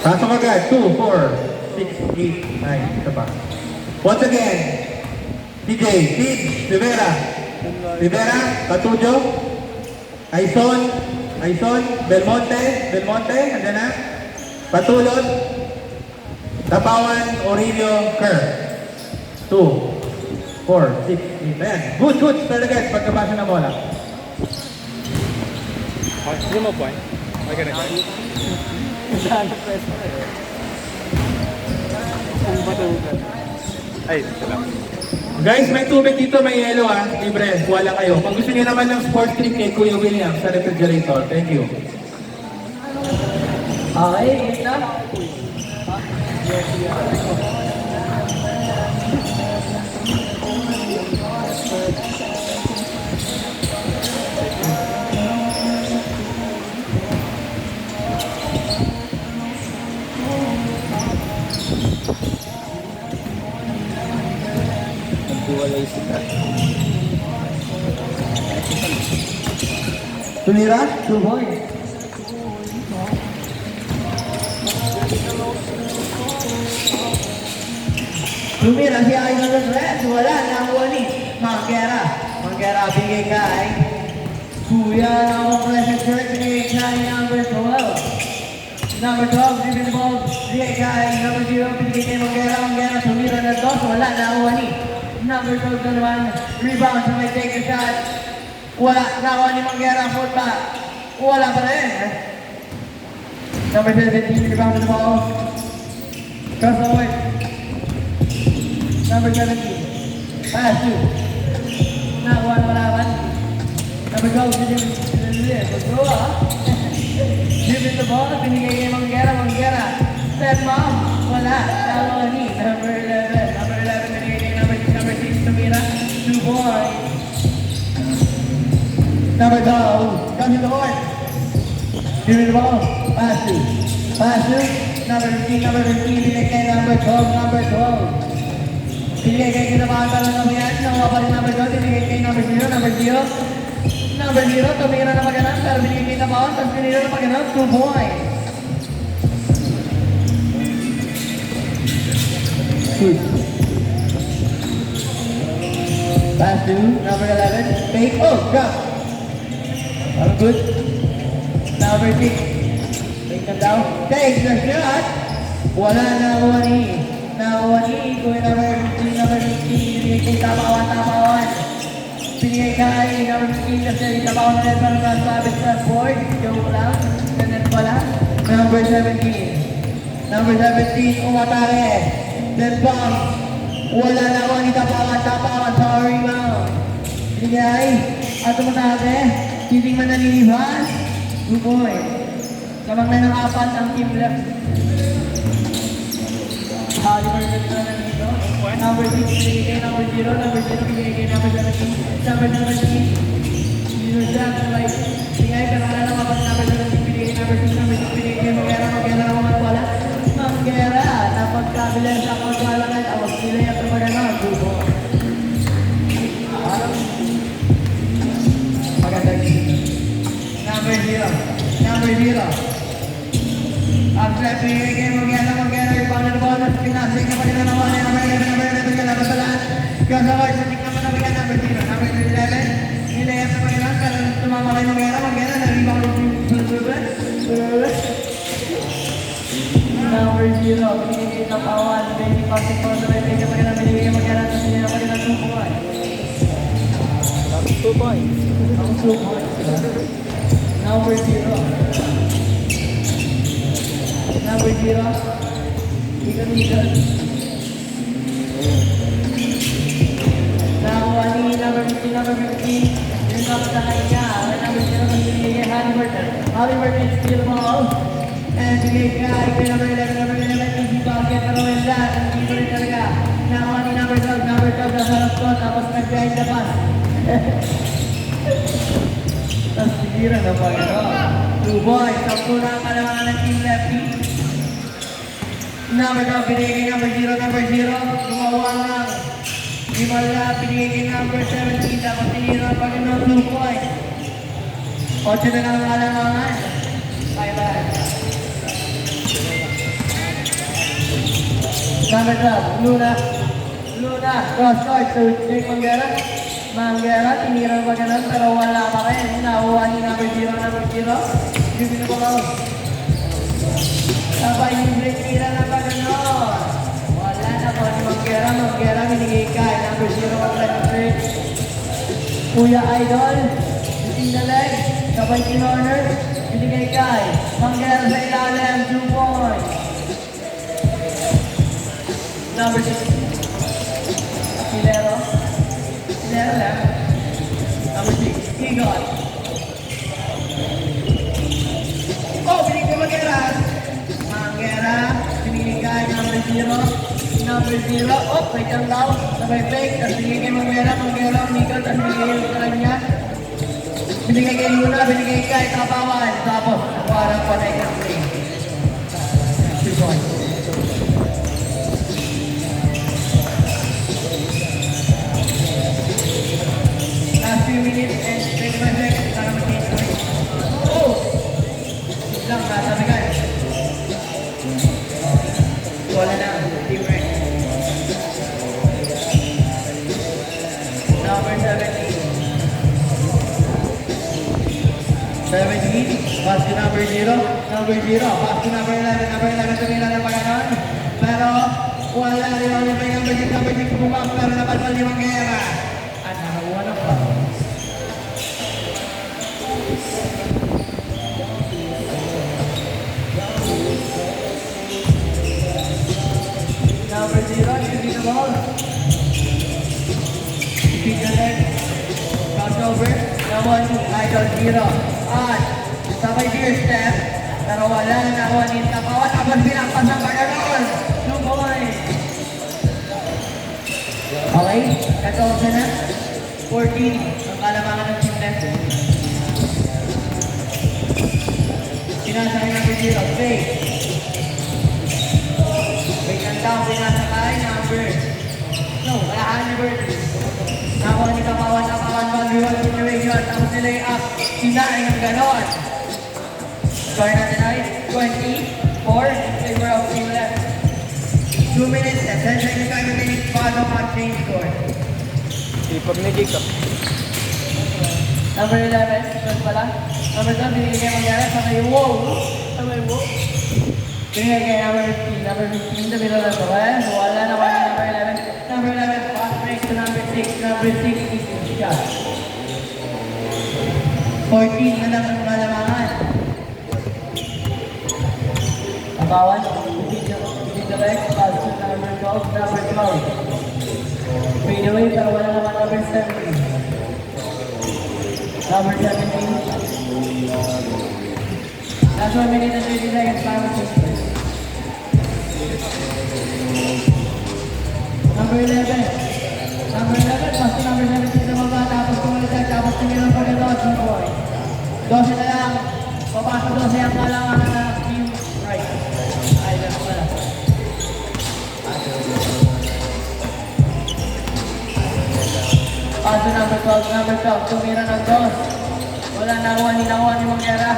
Pasok agad. 2, 4, 6, 8, 9. Ito pa. Once again, TJ, Tid, Rivera. Rivera, Patujo, Aison, Belmonte, andyan na. Patulot, Tapawan, Orilio, Kerr. 2, 4, 6, 8. Ayan. Good. Start agad pagkabasa ng bola. Hindi mo point. Okay na. Saan press mo eh? Ang batugan. Ay, salamat. Guys, may tubig dito, may yelo ha. Libre, wala kayo. Kung gusto niyo naman ng sports drink kay Kuya William sa refrigerator. Thank you. Okay, ito. Nagbuwalay sila. Tumira, 2 points. Tumira si Aizon Reds, wala, nakuha ni Manguera. Manguera bigay kay Kuya ng Blessed Church, bigay kay number 12. Number 12, giving the ball, bigay kay number 0, bigay kay Manguera, tumira na 2, wala, nakuha ni number 12 na naman, rebound, so may take a shot. Wala, nakuha ni Manguera, foot back. Wala pa rin. Number 17, rebound the ball. Cross the way. Number 17, pass to. Nakuha na malaman. Number 12, go give it the ball, binigay kay Manguera. Step mom, wala. Nakuha ni number 11, binigay kay number 6, Tumira. 2 points. Number 12, comes in the board. Give it the ball, pass to. Number 15, binigay kay number 12. Binigay kay Kinabahan ng yan, nakuha pa rin number 12, binigay kay number 0. Number 0, tumira na maganan, pero binigay kay Kinabahan, tapos binigay na maganan, 2 points. Pass to number 11, fake, drop. All good. Number 6, take them down, takes the shot. Wala na nakuha ni Kuya number 15, binigay kay Tapawan. Binigay kay number 15 kasi Tapawan na rin para nasabit sa board. Joke lang, ganun pala. Number 17, umatake. Then bounce. Wala na nakuha ni Tapawan sa rebound. Binigay, at umatake. Hindi man nanilihan. 2 points. Kamang na ng 4 ang team left. Oliver na dito. Number 6, binigay kay number 0. Number 0, binigay kay number 17. Number 17, Junior Jack, right. Binigay ka na lang kapag number 17, binigay kay number 6. Number 6, binigay kay Manguera na wala. Manguera, napagkabilan sa pagkalangan. Awag sila yung kumagano. Dugo. Maganda dito. Number 0. Ang flat binigay kay Manguera, rebound na ball, pinasing na pagkita naman ni number 11, kalabas sa lahat. Kasaway sa tingnan mo naman number 0. Number 11, nilayas na pagkita, pero tumama kay Manguera na rebound ng number 0, binigay kay Tapawan, binigay passing for the right, binigay kay Manguera, tapos binigay na pagkita 2 points. 2 points. Ang 2 points. Number 0. Number 0. Ikot. Nakuha ni number 15. Yung sa kanya. Number 0, binigay kay Halliburton. Halliburton steal ball. And binigay kay number 11. Easy basket para wala. Ang dito rin talaga. Nakuha ni number 12. Number 12 na sarap ko. Tapos nag-drive na pass. Tapos sigura na pa ito. 2 boys. Sampu na ang kalamangan ng team lefty. Number 12, binigay kay number 0. Gumawa ng Himala, binigay kay number 17. Tapos tinira pa rin ng 2 points. 8 na lang ang kalamangan. Bye-bye. Number 12, Luna. Luna, cross court to Jake Manguera. Manguera, tinira pa ganun pero wala pa rin. Nakuha ni number 0, number 0. Give it a ball. Sabay yung break tira na pa ganun. Wala na po ni Manguera. Manguera, binigay kay number 0 ang left break. Kuya Idol, using the leg. Sabay in-order. Binigay kay Manguera sa ilalim, 2 points. Number 6. Pilero. Pilero lang. Number 6. Higot. Oh, binigay Manguera. Manguera. Binigay number 0. Number 0. Oh, may tanglaw. Sabay fake. Tapos binigay Manguera. Manguera. Higot. Tapos binigay sa kanya. Binigay kay Luna. Binigay kay Kapawan. Tapos, parang panay ka play. 2 points. Last few minutes and 25 seconds para mag-change point. Oh! Lang, nasa guys. Wala na, team right. Number 17. 17, pass to number 0. Number 0, pass to number 11. Number 11 tumira na pagkanon. Pero wala rin ulit pa yung number 6. Number 6 bumang pero napalpal ni Manguera. At nakakuha ng foul. Number 0, shooting the ball. Pick the leg. Crossover. Naman, Idol 0. At sabay deer step. Pero wala na nakuha ni Kapawan. Tapos pinakpas ng pagkaroon. 2 points. Okay, ito na. 14. Ang kalamangan ng team left. Sinasakay number 0. Fake. Fake and down. Sinasakay number. No, wala ka number 3. Nakuha ni Kapawan. Kapawan 1v1 situation. Tapos nilay up. Sinaing ang ganon. Score natin ay 24 in favor of team left. 2 minutes and 10 seconds time remaining. Bottom at change score. Ipag ni Jacob. Number 11, first pala. Number 12, binigay kay Manguera. Sabay wow. Sabay wow. Binigay kay number 15. Number 15, the middle of the west. Wala na wala number 11. Number 11, pass break to number 6. Number 6 is in shot. 14 na lang ang kalamangan. Kapawan, between the legs, pass to number 12. Number 12. Fade away, pero wala naman number 17. Number 17. Last 1 minute and 30 seconds para mag-change. Number 11. Number 11, pass to number 17 sa baba, tapos kumalitan, tapos tingin pa rin 2 points. 12 na lang. Papasok 12 ang kalangan na team right. Ay, left pala. Pass to number 12, number 12, tumira ng 2. Wala nakuha ni Manguera.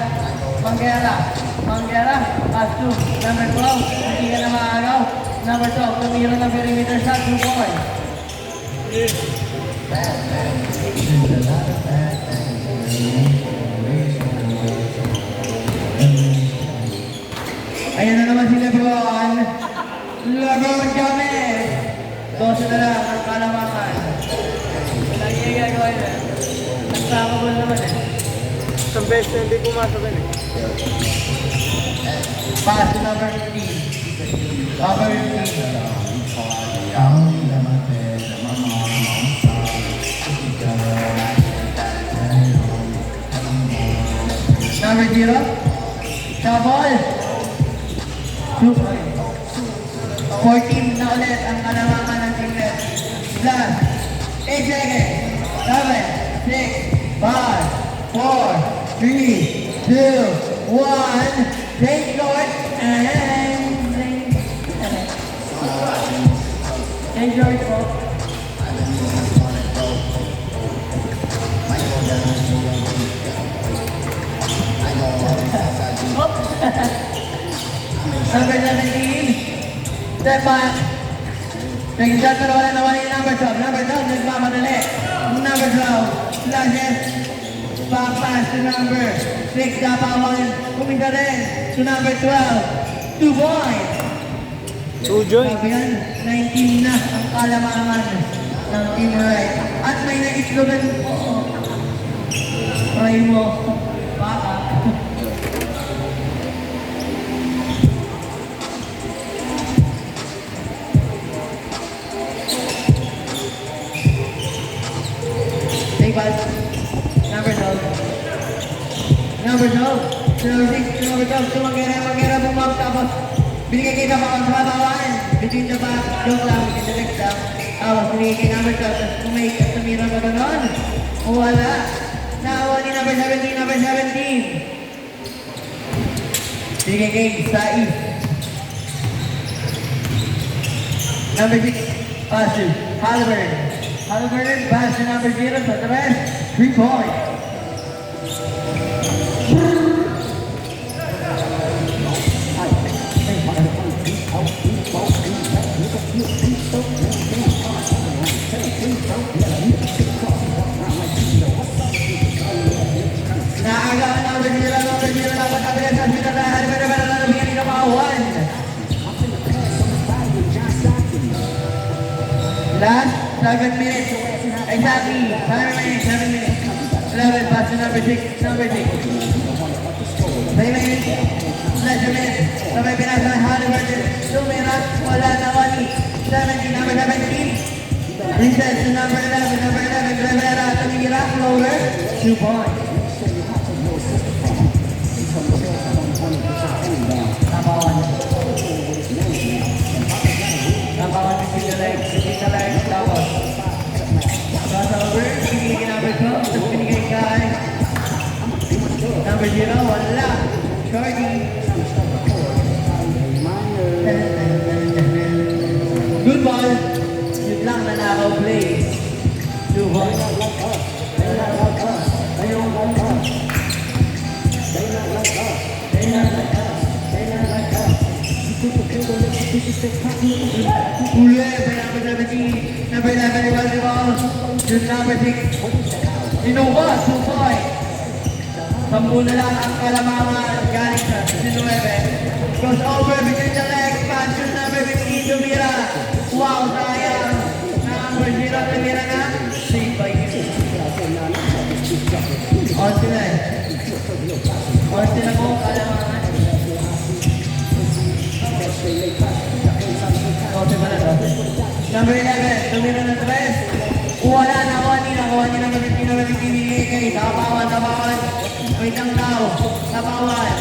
Manguera, pass to number 12, hindi ka na maagaw. Number 12, tumira ng perimeter shot, 2 points. Ayan na naman si Lebron. Lebron James. 12 na lang ang kalamangan. Lagi yung gagawa yun. Nagkakabal naman eh. Isang beses na hindi pumasok yun eh. Pass to number 15. Number 15. Number 0. Double. 2 points. 14 na ulit ang kalamangan ng team left. Last 8 seconds. 7, 6, 5, 4, 3, 2, 1. Take short and take short po. Number 17. Step back. Second shot pero wala naman yung number 12. Number 12, nagmamadali. Number 12, flashes. Back pass to number 6. Napawan. Kumita rin to number 12. 2 points. True joy. Sabi yan, 19 na ang kalamangan ng Team Red. At may nag-itlogan po. Try mo. Baka. Take pass. Number 12. Number 12. Number 6. Number 12. Tumagera bumag tapos binigay kay Kapakang sa bawaan. Between the back. Joke lang. Between the legs lang. Tapos binigay kay number 12. Tapos kumake at tumira pa doon. Wala. Naawa ni number 17. Number 17. Binigay kay Sai. Number 6. Pass to Halliburton. Halliburton. Pass to number 0. Sa the rest. 3 points. Naagaan number 0. Number 0. Dapat abilis sa sila na Halliburton. Para na nabigyan ni Kapawan. Last 7 minutes. Exactly. 7 minutes. 11. Pass to number 6. Number 6. 5 minutes. Last minute. Sabay pinasa ng Halliburton. Tumira. Wala na wali. 17. Number 17. Reset to number 11. Number 11. Rivera. Tumira. Lower. 2 points. Nabawan. Nabawan between the legs. Between the legs. Tapos. Crossover. Binigay number 12. Tapos binigay kay number 0. Wala. Shorty. Good ball. Yun lang nanakaw play. 2 points. Ule, number 17. Number 11 was the ball. Just number 6. Inuwa, 2 points. 10 na lang ang kalamangan galing sa 19. Goes over between the legs. Pass to number 15, tumira. Wow, sayang. Number 0, tumira na. 3 by 2. On sila. On sila po, kalamangan. Number 11, tumira na 3. Wala na, nakuha ni number 15, number 15, binigay kay Tapawan. Wait lang daw, Tapawan.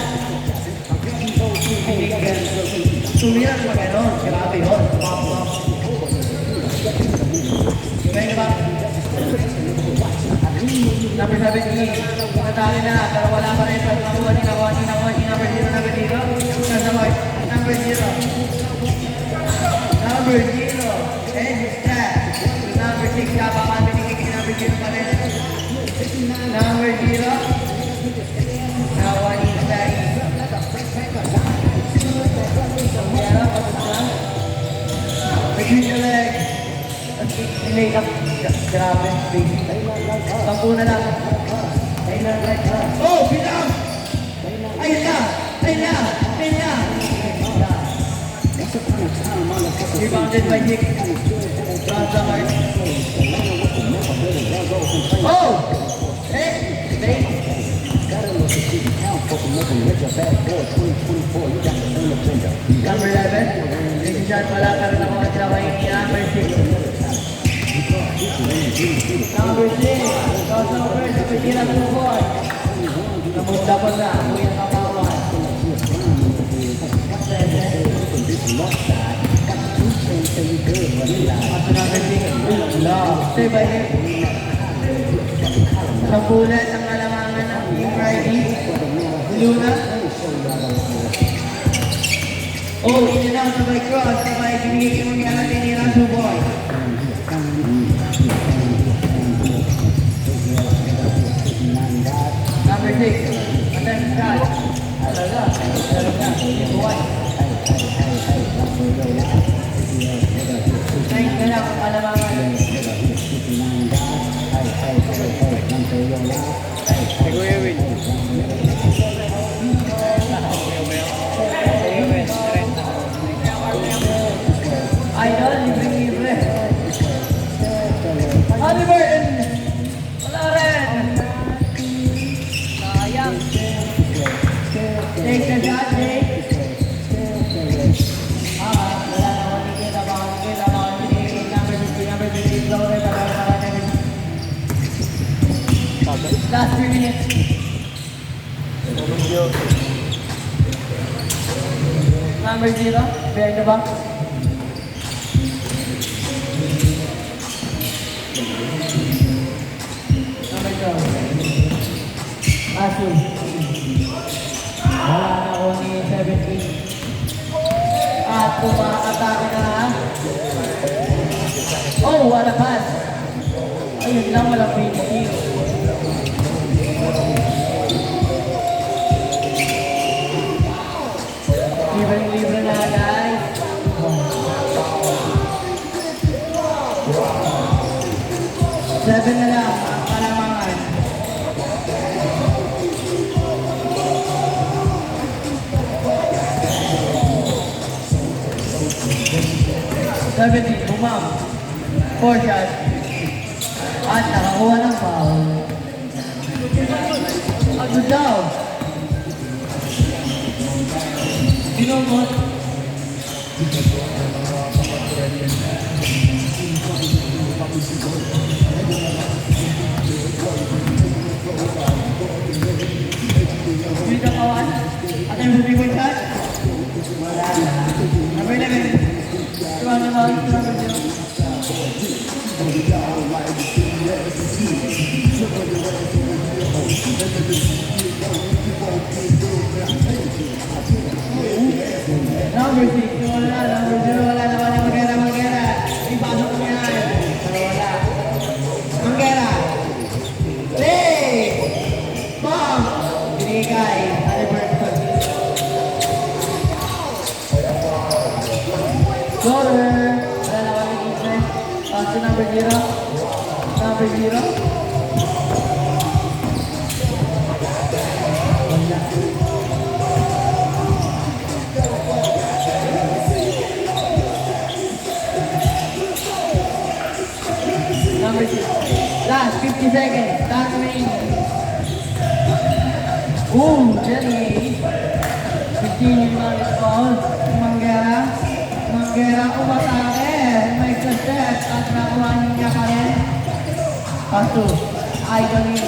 Tumira na mag-anon, grabe yun. Ngayon ba? Number 17, natali na, pero wala pa rin. Nakuha ni number 0, number 0. Number 0. Number 0. And that. Number 6, Tapawan, binigay kay number 0 pa rin. Number 0. Nakuha ni Sai. Between the legs. Nilay up. Grabe. 10 na lang. Oh, bilang! Ayun na! Rebounded by Nick. Cross the heart. Oh! Hey! Number 11. Big shot pala pero nakuha sila kay number 6. Number 6. Crossover sa pagkira ng ball. Namunta pa na. Kuya Kapawan. At number 6. Love. Stay by him. Sa bulat ang kalamangan ng Team Friday. Luna. Oh, in and out sabay cross. Sabay binigay mo niya natin ni Rasu Boy. Number 6. Attempt shot. Talaga. Boy. 19 take a shot, Jay. Wala naman ni number 50, number 50, lower, last 3 minutes. Number 0, behind the back. Number 12. Asu. Wala na ako ni 17. At kumakatake na. Oh, what a pass. Ayun lang, walang finishing. Libre na guys. Seven na lang ang kalamangan. Seventeen, bumam. 4 shots. At nakakuha ng foul. Ano daw? Ginobot. Dito kawan. At yung bubibon shot. Wala na. Number 11. Tuwang naman. Number 0. Number 6, wala. Number 0, wala naman yung Manguera. Ipasok mo yan. Pero wala. Manguera. Play! Bomb! Binigay. Halliburton. Scorer. Wala naman yung defense. To number 0. Number 0. Wala. Number 6. Last 50 seconds. Time remaining. Ooh, Jenny. 15 yung mga foul. Manguera. Manguera umatake. May kaset at nakuha niya pa rin. Paso. Idolin.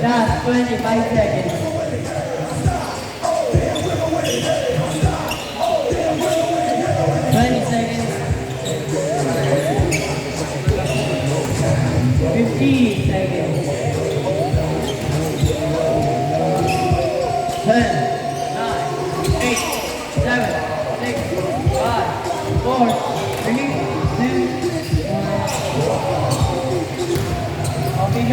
Last 25 seconds.